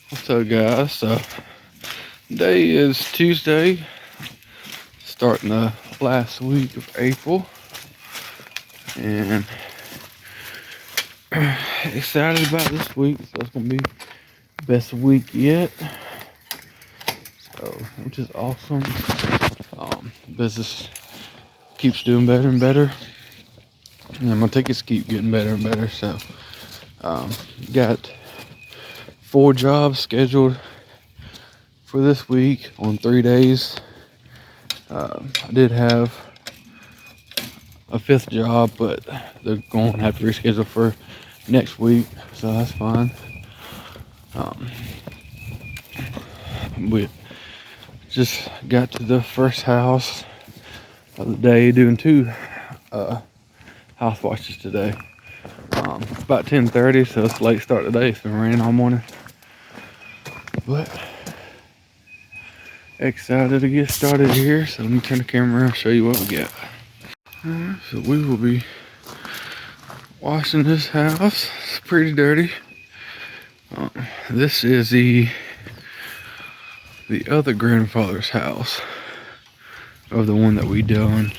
What's up, guys? So today is Tuesday, starting the last week of April, and excited about this week. So it's gonna be the best week yet. So, which is awesome. Business keeps doing better and better, and my tickets keep getting better and better. So, got 4 jobs scheduled for this week on 3 days. I did have a 5th job, but they're going to have to reschedule for next week, so that's fine. We just got to the first house of the day, doing 2 house washes today. About 10:30, so it's a late start today. It's been raining all morning, but excited to get started here. So let me turn the camera around and show you what we got. Alright, so we will be washing this house. It's pretty dirty. This is the other grandfather's house of the one that we done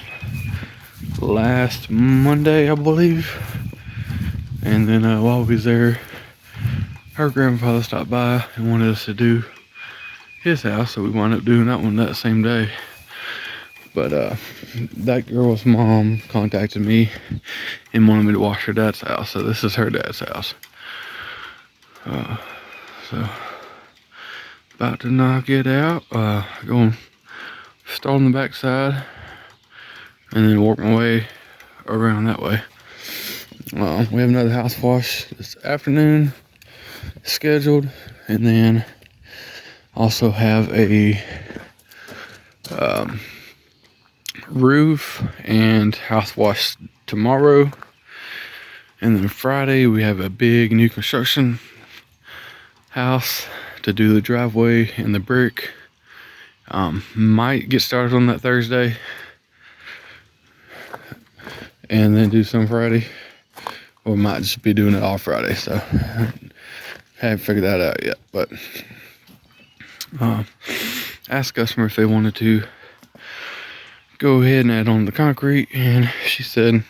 last Monday, I believe. And then while we was there, her grandfather stopped by and wanted us to do his house, so we wound up doing that one that same day. But that girl's mom contacted me and wanted me to wash her dad's house, so this is her dad's house. So about to knock it out, going start on the back side and then work my way around that way. We have another house wash this afternoon scheduled, and then also have a roof and house wash tomorrow. And then Friday we have a big new construction house to do the driveway and the brick. Might get started on that Thursday and then do some Friday, or might just be doing it all Friday. So haven't figured that out yet, but asked customer if they wanted to go ahead and add on the concrete, and she said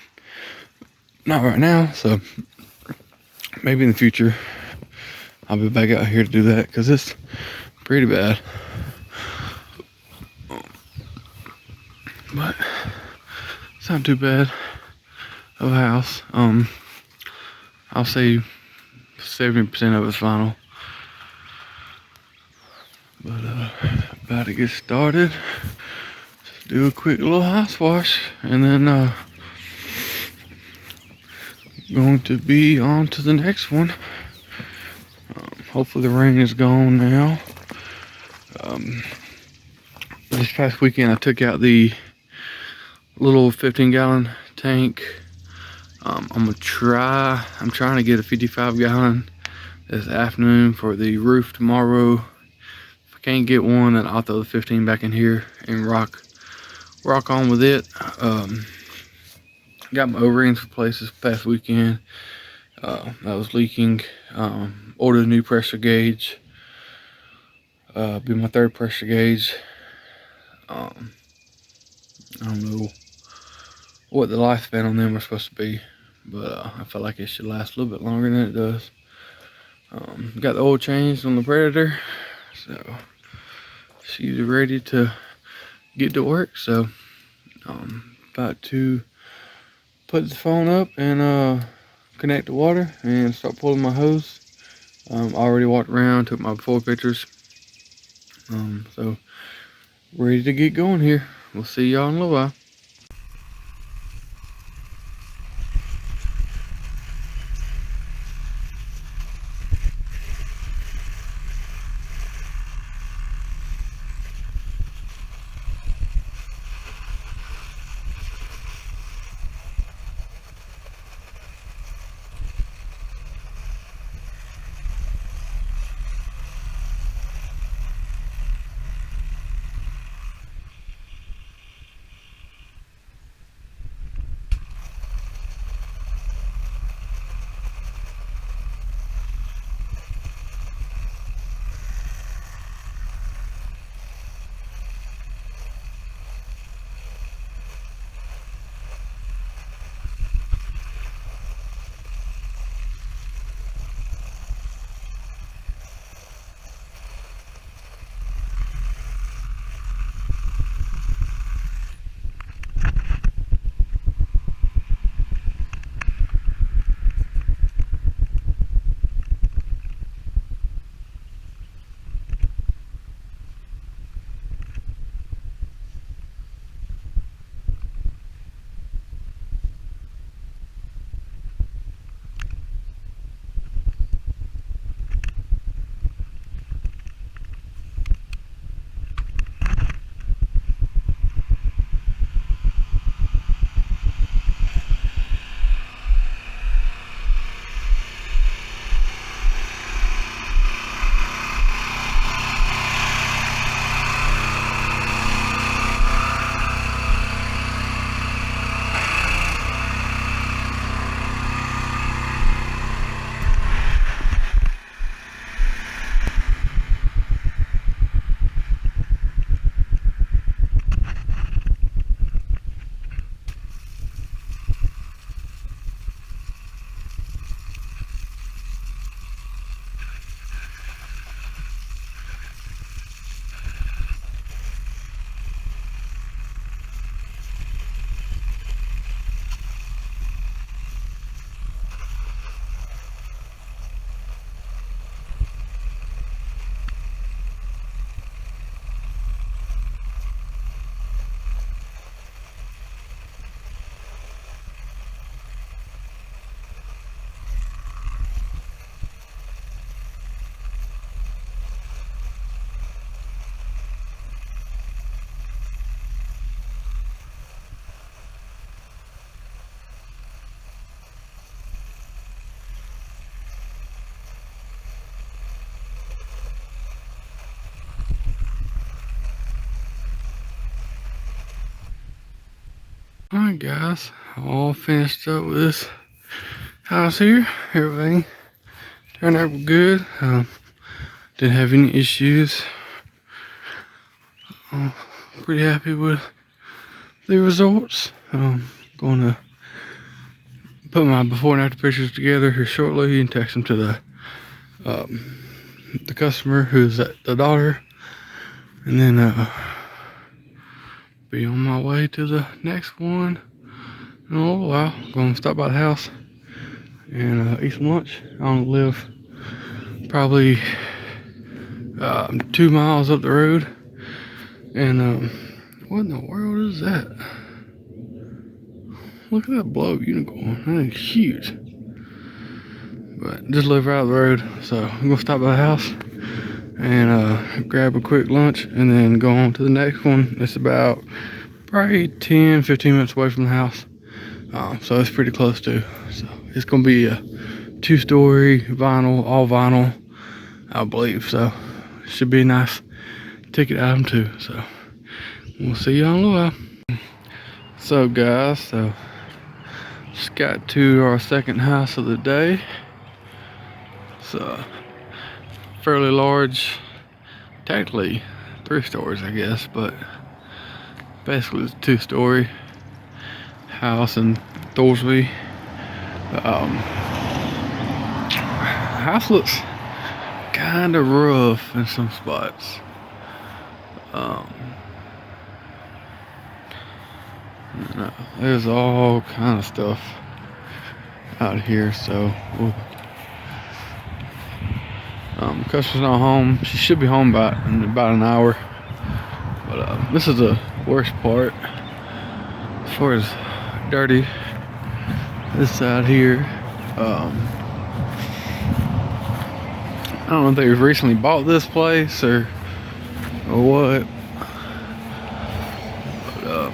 not right now, so maybe in the future I'll be back out here to do that, because it's pretty bad. But it's not too bad of a house. I'll say 70% of it's final. But about to get started. Just do a quick little house wash, and then going to be on to the next one. Hopefully the rain is gone now. This past weekend I took out the little 15-gallon tank. I'm trying to get a 55-gallon this afternoon for the roof tomorrow. If I can't get one, then I'll throw the 15 back in here and rock on with it. Got my O-rings replaced this past weekend. That was leaking. Ordered a new pressure gauge. Be my 3rd pressure gauge. I don't know what the lifespan on them are supposed to be, but I feel like it should last a little bit longer than it does. Got the oil changed on the Predator, so she's ready to get to work. So about to put the phone up and connect the water and start pulling my hose. Already walked around, took my before pictures, so ready to get going here. We'll see y'all in a little while. Alright guys, all finished up with this house here. Everything turned out good. Didn't have any issues. Pretty happy with the results. Going to put my before and after pictures together here shortly and text them to the customer who's the daughter, and then be on my way to the next one in a little while. Going to stop by the house and eat some lunch. I don't live probably 2 miles up the road, and what in the world is that? Look at that blow unicorn. That is huge. But just live right up the road, so I'm gonna stop by the house and grab a quick lunch and then go on to the next one. It's about probably 10-15 minutes away from the house, so it's pretty close too. So it's gonna be a 2-story vinyl, all vinyl, I believe. So should be a nice ticket item too. So we'll see y'all in a little while. So guys, so just got to our second house of the day. It's fairly large, technically 3 stories I guess, but basically it's a 2-story house in Thorsby. House looks kind of rough in some spots. There's all kind of stuff out here, so customer's not home. She should be home in about an hour, but this is the worst part as far as dirty. This side here, I don't know if they recently bought this place or what, but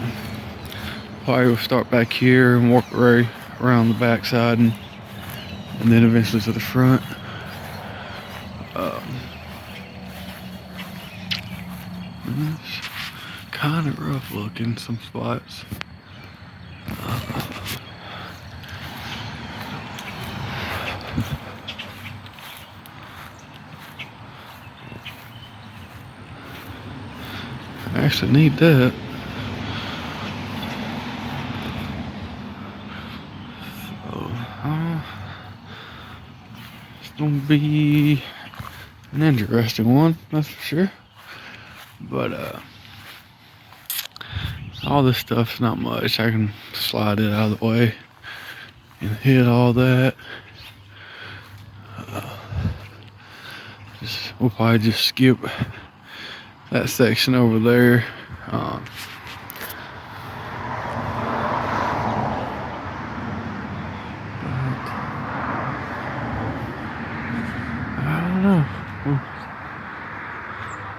probably will start back here and work right around the back side and then eventually to the front. It's kind of rough looking some spots. I actually need that. So, it's gonna be an interesting one, that's for sure. But all this stuff's not much. I can slide it out of the way and hit all that. We'll probably just skip that section over there. I don't know.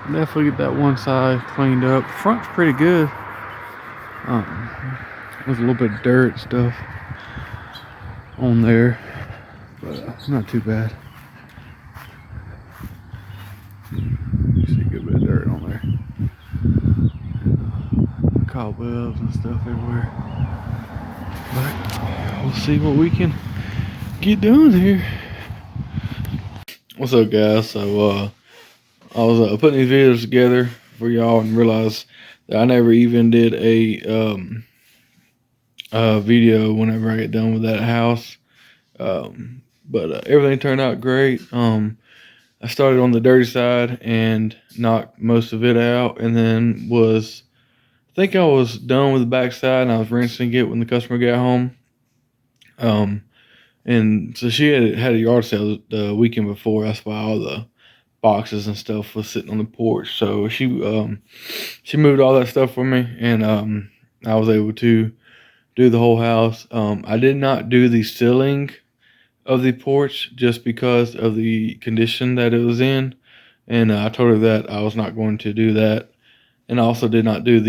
We'll definitely get that one side cleaned up. Front's pretty good. There's a little bit of dirt and stuff on there, but not too bad. You see a good bit of dirt on there. Cobwebs and stuff everywhere. But we'll see what we can get done here. What's up, guys? So I was putting these videos together for y'all and realized that I never even did a video whenever I get done with that house. But everything turned out great. I started on the dirty side and knocked most of it out, and then I think I was done with the back side, and I was rinsing it when the customer got home. And so she had a yard sale the weekend before. That's why all the boxes and stuff was sitting on the porch. So she moved all that stuff for me, and I was able to do the whole house. I did not do the ceiling of the porch just because of the condition that it was in, and I told her that I was not going to do that. And I also did not do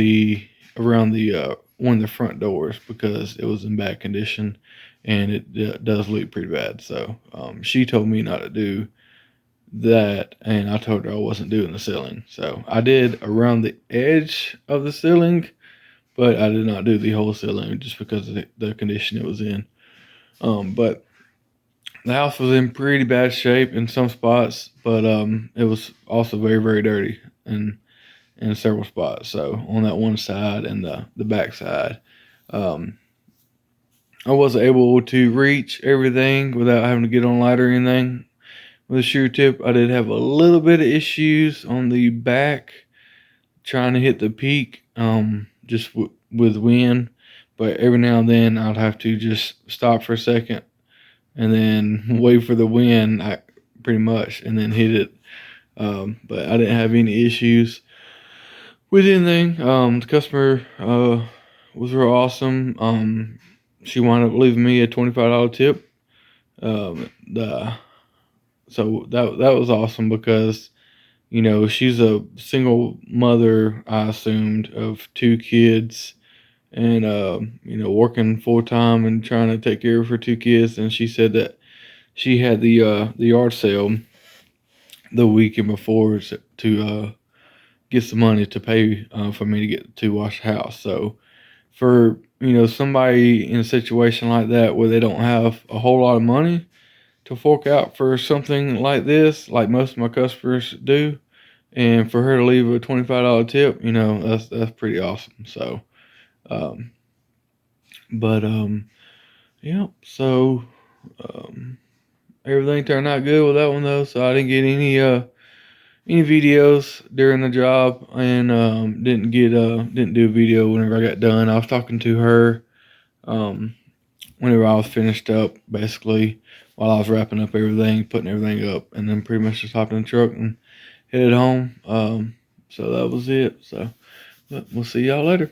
around the one of the front doors because it was in bad condition, and it does leak pretty bad. So she told me not to do that, and I told her I wasn't doing the ceiling. So I did around the edge of the ceiling, but I did not do the whole ceiling just because of the condition it was in. But the house was in pretty bad shape in some spots, but it was also very, very dirty in several spots. So on that one side and the back side, um, I wasn't able to reach everything without having to get on a ladder or anything with a shear tip. I did have a little bit of issues on the back trying to hit the peak, just with wind. But every now and then I'd have to just stop for a second and then wait for the wind, pretty much, and then hit it. But I didn't have any issues with anything. The customer was real awesome. She wound up leaving me a $25 tip. The So that was awesome because she's a single mother, I assumed, of two kids, and working full time and trying to take care of her two kids. And she said that she had the yard sale the weekend before to get some money to pay for me to get to wash the house. So for somebody in a situation like that where they don't have a whole lot of money to fork out for something like this, like most of my customers do, and for her to leave a $25 tip, that's pretty awesome. So, um, but yeah, so um, everything turned out good with that one though. So I didn't get any videos during the job, and didn't do a video whenever I got done. I was talking to her um, whenever I was finished up, basically while I was wrapping up everything, putting everything up, and then pretty much just hopped in the truck and headed home. So that was it. So but we'll see y'all later.